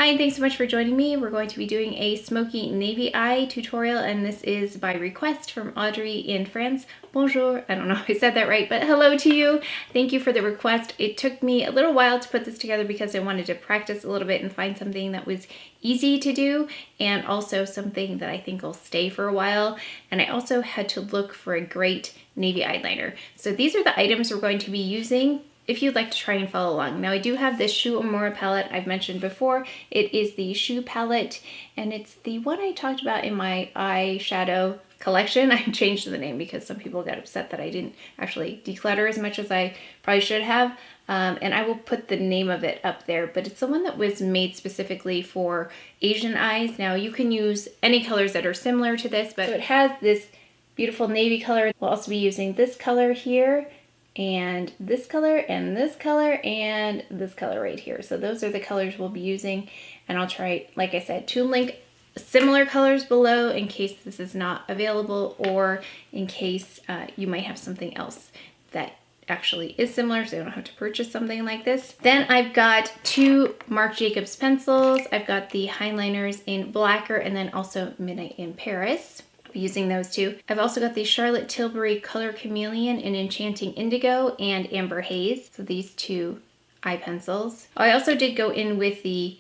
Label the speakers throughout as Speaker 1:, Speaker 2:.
Speaker 1: Hi, thanks so much for joining me. We're going to be doing a smoky navy eye tutorial, and this is by request from Audrey in France. Bonjour. I don't know if I said that right, but hello to you. Thank you for the request. It took me a little while to put this together because I wanted to practice a little bit and find something that was easy to do and also something that I think will stay for a while. And I also had to look for a great navy eyeliner. So these are the items we're going to be using if you'd like to try and follow along. Now I do have this Shu Uemura palette I've mentioned before. It is the Shu palette, and it's the one I talked about in my eyeshadow collection. I changed the name because some people got upset that I didn't actually declutter as much as I probably should have. And I will put the name of it up there, but it's the one that was made specifically for Asian eyes. Now you can use any colors that are similar to this, but so it has this beautiful navy color. We'll also be using this color here, and this color, and this color, and this color right here. So those are the colors we'll be using, and I'll try, like I said, to link similar colors below in case this is not available, or in case you might have something else that actually is similar, so you don't have to purchase something like this. Then I've got two Marc Jacobs pencils. I've got the highliners in Blacker and then also Midnight in Paris. Using those two. I've also got the Charlotte Tilbury Color Chameleon in Enchanting Indigo and Amber Haze. So these two eye pencils. I also did go in with the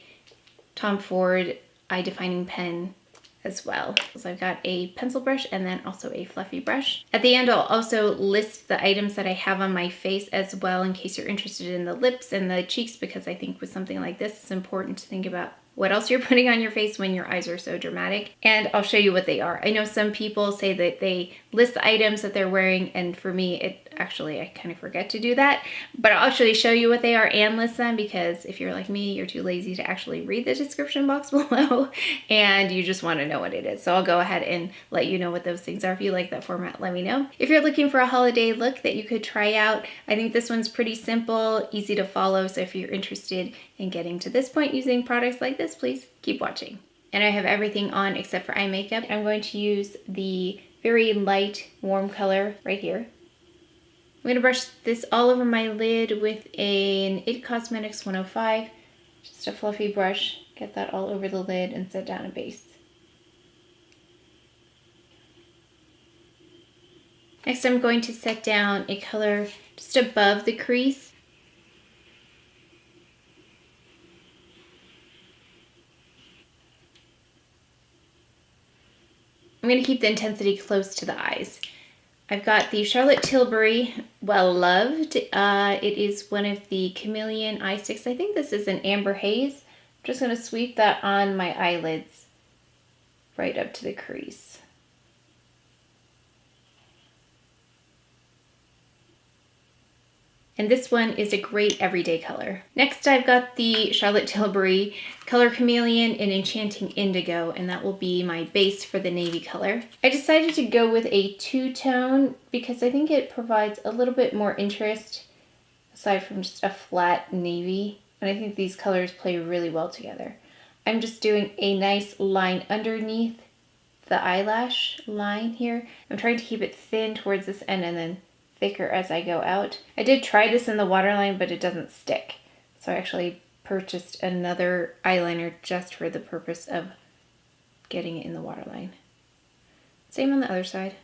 Speaker 1: Tom Ford eye defining pen as well. So I've got a pencil brush and then also a fluffy brush. At the end, I'll also list the items that I have on my face as well in case you're interested in the lips and the cheeks, because I think with something like this, it's important to think about what else you're putting on your face when your eyes are so dramatic. And I'll show you what they are. I know some people say that they list the items that they're wearing, and for me, I kind of forget to do that. But I'll actually show you what they are and list them, because if you're like me, you're too lazy to actually read the description box below, and you just want to know what it is. So I'll go ahead and let you know what those things are. If you like that format, let me know. If you're looking for a holiday look that you could try out, I think this one's pretty simple, easy to follow. So if you're interested in getting to this point using products like this, please keep watching. And I have everything on except for eye makeup. I'm going to use the very light warm color right here. I'm going to brush this all over my lid with an IT Cosmetics 105, just a fluffy brush. Get that all over the lid and set down a base. Next, I'm going to set down a color just above the crease. I'm going to keep the intensity close to the eyes. I've got the Charlotte Tilbury Well Loved. It is one of the Chameleon eye sticks. I think this is an Amber Haze. I'm just going to sweep that on my eyelids right up to the crease. And this one is a great everyday color. Next, I've got the Charlotte Tilbury Color Chameleon in Enchanting Indigo, and that will be my base for the navy color. I decided to go with a two-tone because I think it provides a little bit more interest aside from just a flat navy. And I think these colors play really well together. I'm just doing a nice line underneath the eyelash line here. I'm trying to keep it thin towards this end and then thicker as I go out. I did try this in the waterline, but it doesn't stick. So I actually purchased another eyeliner just for the purpose of getting it in the waterline. Same on the other side.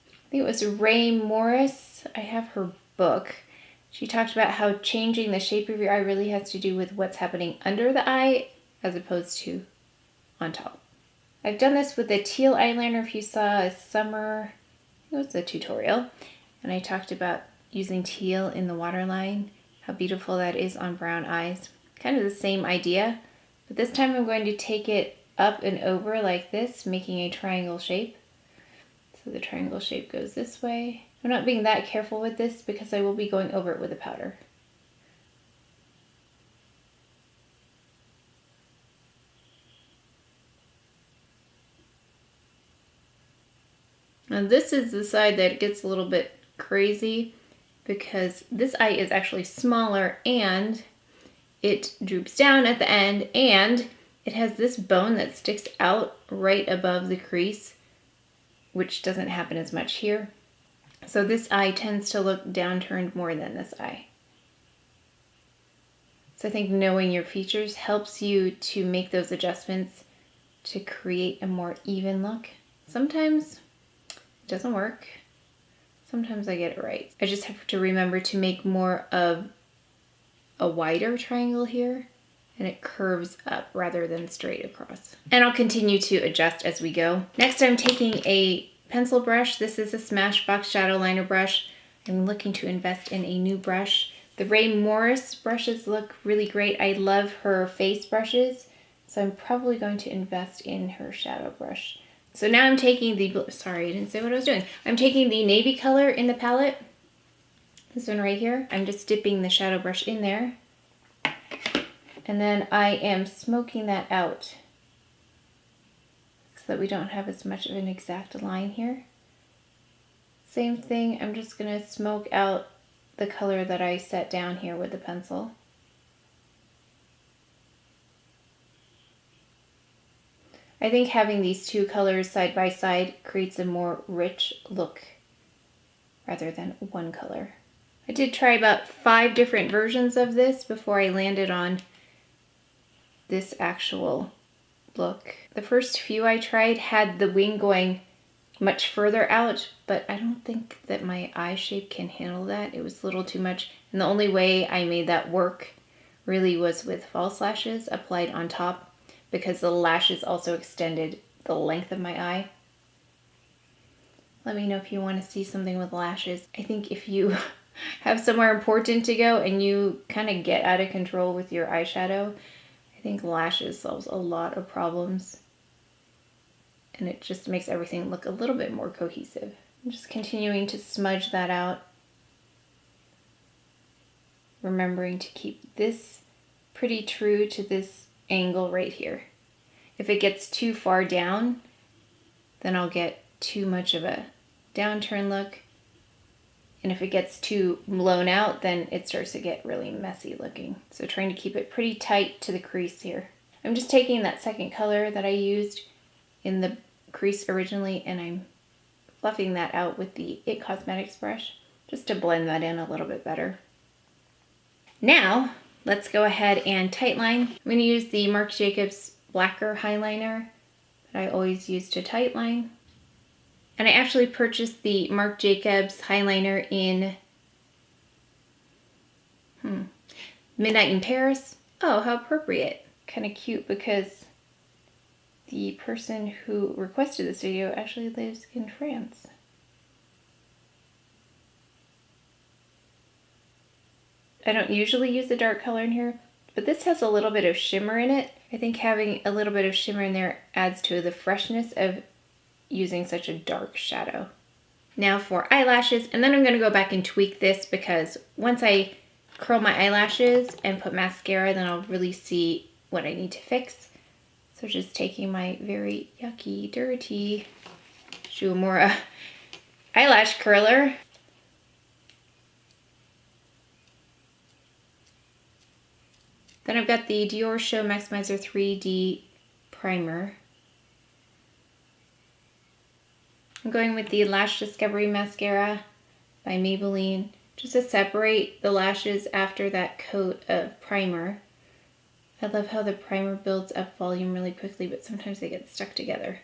Speaker 1: I think it was Ray Morris. I have her book. She talked about how changing the shape of your eye really has to do with what's happening under the eye as opposed to on top. I've done this with the teal eyeliner. If you saw a summer, it was a tutorial, and I talked about using teal in the waterline, how beautiful that is on brown eyes. Kind of the same idea, but this time I'm going to take it up and over like this, making a triangle shape. So the triangle shape goes this way. I'm not being that careful with this because I will be going over it with a powder. Now this is the side that gets a little bit crazy because this eye is actually smaller and it droops down at the end, and it has this bone that sticks out right above the crease, which doesn't happen as much here. So this eye tends to look downturned more than this eye. So I think knowing your features helps you to make those adjustments to create a more even look. Sometimes it doesn't work. Sometimes I get it right. I just have to remember to make more of a wider triangle here, and it curves up rather than straight across. And I'll continue to adjust as we go. Next, I'm taking a pencil brush. This is a Smashbox shadow liner brush. I'm looking to invest in a new brush. The Ray Morris brushes look really great. I love her face brushes, so I'm probably going to invest in her shadow brush. So now I'm taking the, sorry, I didn't say what I was doing. I'm taking the navy color in the palette, this one right here. I'm just dipping the shadow brush in there. And then I am smoking that out so that we don't have as much of an exact line here. Same thing, I'm just gonna smoke out the color that I set down here with the pencil. I think having these two colors side by side creates a more rich look rather than one color. I did try about 5 different versions of this before I landed on this actual look. The first few I tried had the wing going much further out, but I don't think that my eye shape can handle that. It was a little too much, and the only way I made that work really was with false lashes applied on top, because the lashes also extended the length of my eye. Let me know if you want to see something with lashes. I think if you have somewhere important to go and you kind of get out of control with your eyeshadow, I think lashes solves a lot of problems. And it just makes everything look a little bit more cohesive. I'm just continuing to smudge that out. Remembering to keep this pretty true to this angle right here. If it gets too far down, then I'll get too much of a downturn look. And if it gets too blown out, then it starts to get really messy looking. So trying to keep it pretty tight to the crease here. I'm just taking that second color that I used in the crease originally, and I'm fluffing that out with the It Cosmetics brush just to blend that in a little bit better. Now let's go ahead and tightline. I'm going to use the Marc Jacobs Blacker Highliner that I always use to tightline. And I actually purchased the Marc Jacobs Highliner in Midnight in Paris. Oh, how appropriate. Kind of cute because the person who requested this video actually lives in France. I don't usually use the dark color in here, but this has a little bit of shimmer in it. I think having a little bit of shimmer in there adds to the freshness of using such a dark shadow. Now for eyelashes, and then I'm going to go back and tweak this because once I curl my eyelashes and put mascara, then I'll really see what I need to fix. So just taking my very yucky, dirty Shuamura eyelash curler. Then I've got the Dior Show Maximizer 3D primer. I'm going with the Lash Discovery Mascara by Maybelline just to separate the lashes after that coat of primer. I love how the primer builds up volume really quickly, but sometimes they get stuck together.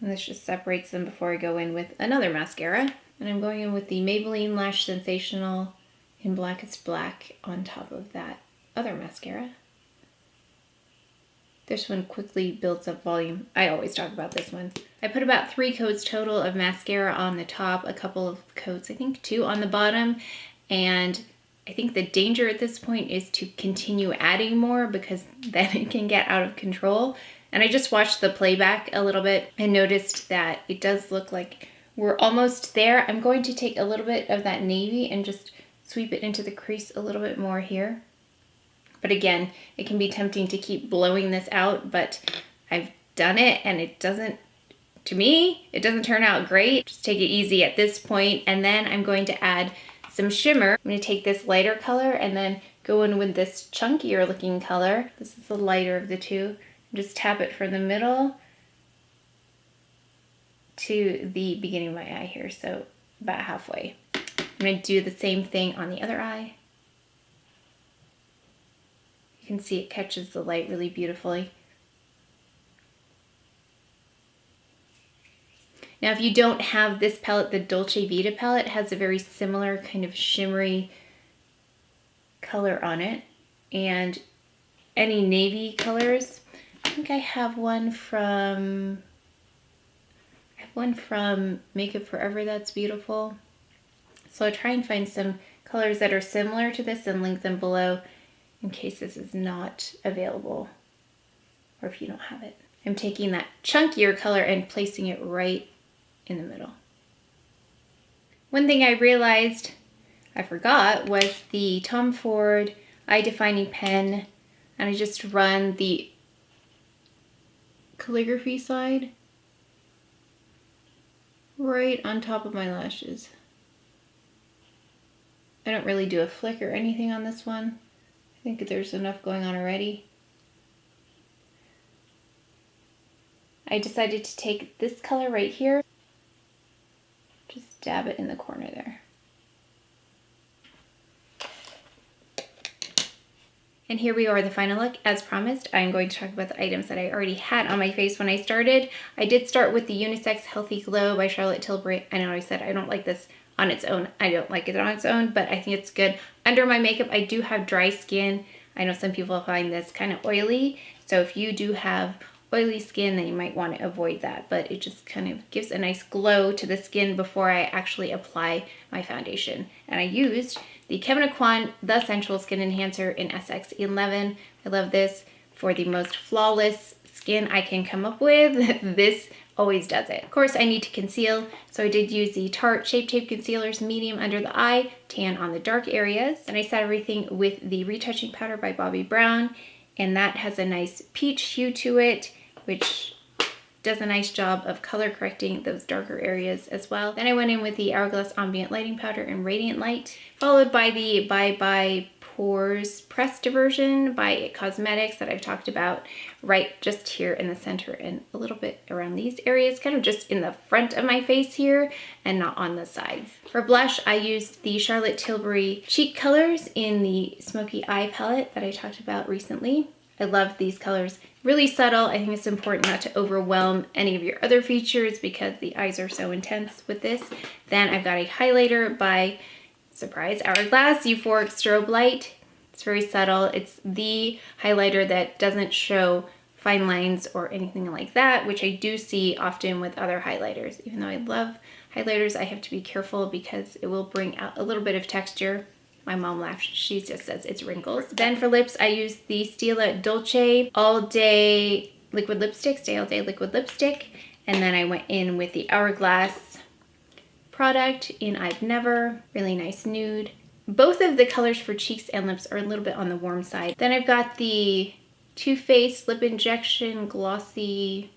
Speaker 1: And this just separates them before I go in with another mascara. And I'm going in with the Maybelline Lash Sensational in Blackest Black on top of that other mascara. This one quickly builds up volume. I always talk about this one. I put about 3 coats total of mascara on the top, a couple of coats, I think 2 on the bottom, and I think the danger at this point is to continue adding more because then it can get out of control. And I just watched the playback a little bit and noticed that it does look like we're almost there. I'm going to take a little bit of that navy and just sweep it into the crease a little bit more here. But again, it can be tempting to keep blowing this out, but I've done it and it doesn't, to me, it doesn't turn out great. Just take it easy at this point. And then I'm going to add some shimmer. I'm going to take this lighter color and then go in with this chunkier looking color. This is the lighter of the two. Just tap it from the middle to the beginning of my eye here, so about halfway. I'm going to do the same thing on the other eye. can see it catches the light really beautifully. Now, if you don't have this palette, the Dolce Vita palette has a very similar kind of shimmery color on it. And any navy colors, I think I have one from Makeup Forever that's beautiful. So I'll try and find some colors that are similar to this and link them below in case this is not available or if you don't have it. I'm taking that chunkier color and placing it right in the middle. One thing I realized I forgot was the Tom Ford Eye Defining Pen, and I just run the calligraphy side right on top of my lashes. I don't really do a flick or anything on this one. I think there's enough going on already. I decided to take this color right here, just dab it in the corner there. And here we are, the final look. As promised, I'm going to talk about the items that I already had on my face when I started. I did start with the Unisex Healthy Glow by Charlotte Tilbury. I know I said I don't like this on its own. I don't like it on its own, but I think it's good under my makeup. I do have dry skin. I know some people find this kind of oily. So if you do have oily skin, then you might want to avoid that. But it just kind of gives a nice glow to the skin before I actually apply my foundation. And I used the Kevyn Aucoin The Sensual Skin Enhancer in SX11. I love this for the most flawless skin I can come up with. This always does it. Of course, I need to conceal, so I did use the Tarte Shape Tape Concealers medium under the eye, tan on the dark areas. And I set everything with the Retouching Powder by Bobbi Brown, and that has a nice peach hue to it, which does a nice job of color correcting those darker areas as well. Then I went in with the Hourglass Ambient Lighting Powder in Radiant Light, followed by the Bye Bye Pores Press Diversion by It Cosmetics that I've talked about, right just here in the center and a little bit around these areas, kind of just in the front of my face here and not on the sides. For blush, I used the Charlotte Tilbury Cheek Colors in the Smoky Eye palette that I talked about recently. I love these colors. Really subtle. I think it's important not to overwhelm any of your other features because the eyes are so intense with this. Then I've got a highlighter by, surprise, Hourglass Euphoric Strobe Light. It's very subtle. It's the highlighter that doesn't show fine lines or anything like that, which I do see often with other highlighters. Even though I love highlighters, I have to be careful because it will bring out a little bit of texture. My mom laughs. She just says it's wrinkles. Then for lips, I used the Stila Dolce All Day Liquid Lipstick, Stay All Day Liquid Lipstick. And then I went in with the Hourglass product in I've Never, really nice nude. Both of the colors for cheeks and lips are a little bit on the warm side. Then I've got the Too Faced Lip Injection Glossy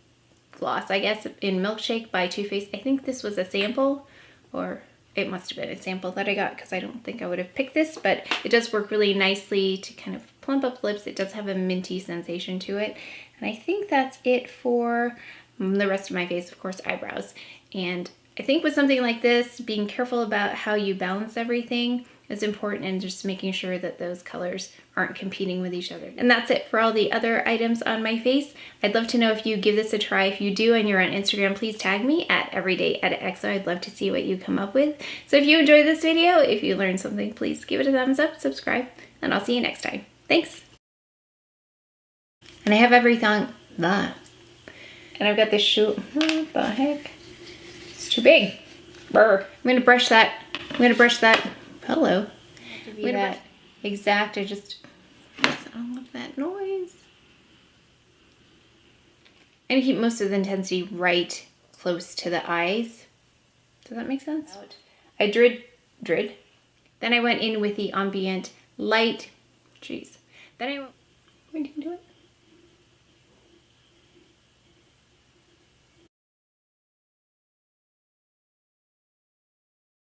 Speaker 1: Gloss, I guess, in Milkshake by Too Faced. I think this was a sample, or it must have been a sample that I got because I don't think I would have picked this, but it does work really nicely to kind of plump up lips. It does have a minty sensation to it. And I think that's it for the rest of my face, of course, eyebrows. And I think with something like this, being careful about how you balance everything is important, and just making sure that those colors aren't competing with each other. And that's it for all the other items on my face. I'd love to know if you give this a try. If you do and you're on Instagram, please tag me at everydayeditxo. I'd love to see what you come up with. So if you enjoyed this video, if you learned something, please give it a thumbs up, subscribe, and I'll see you next time. Thanks. And I have everything. And I've got this shoe. What the heck? It's too big. Brr. I'm gonna brush that. Hello. That exact. I love that noise. I'm gonna keep most of the intensity right close to the eyes. Does that make sense? I drid. Then I went in with the ambient light. Jeez. Then I went into it.